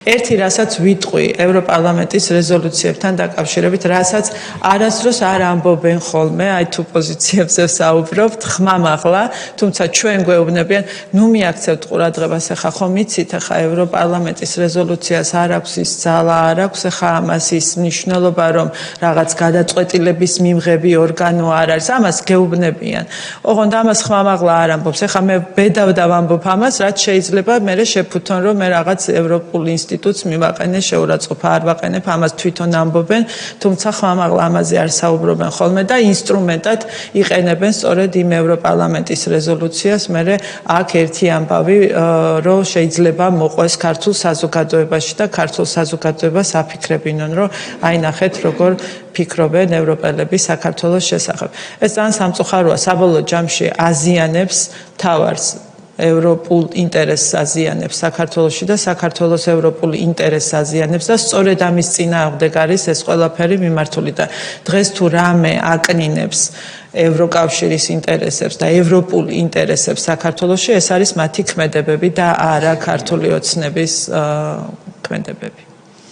ერთი რასაც ვიტყვი ევროპარლამენტის რეზოლუციებთან დაკავშირებით, რასაც არასდროს არ ამბობენ ხოლმე, აი თუ პოზიციებზე საუბრობთ, ხმამაღლა, თუმცა ჩვენ გვეუბნებიან, ნუ მიაქცევთ ყურადღებას, ახლა ხომ იცით, ახლა ევროპარლამენტის რეზოლუციას არ აქვს ის ძალა, არ აქვს ახლა ამას ის მნიშვნელობა, რომ რაღაც გადაწყვეტილების მიმღები ორგანო არ არის, ამას გეუბნებიან. ოღონდ ამას ხმამაღლა არ ამბობს. ახლა მე ბედავ ამბობ ამას, რაც შეიძლება მე შეფუთონ, რომ მე რაღაც ევროპულ ინსტიტუტს მივაყენე, შეურაცხყოფა არ ვაყენებ, ამას თვითონ ამბობენ, თუმცა ხმამაღლა ამაზე არ საუბრობენ ხოლმე და ინსტრუმენტად იყენებენ სწორედ იმ ევროპარლამენტის რეზოლუციას. მე აქ ერთი ამბავი, რომ შეიძლება მოყვეს ქართულ საზოგადოებაში და ქართულ საზოგადოებას აფიქრებინონ, რომ აი ნახეთ როგორ ფიქრობენ ევროპელები საქართველოს შესახებ. ეს ძალიან სამწუხაროა, საბოლოო ჯამში აზიანებს თავს ევროპულ ინტერესს აზიანებს საქართველოში და საქართველოს ევროპულ ინტერესს აზიანებს და სწორედ ამის წინააღმდეგ არის ეს ყველაფერი მიმართული და დღეს თუ რამე აკნინებს ევროკავშირის ინტერესებს და ევროპულ ინტერესებს საქართველოში, ეს არის მათი ქმედებები და არა ქართული ოცნების ქმედებები.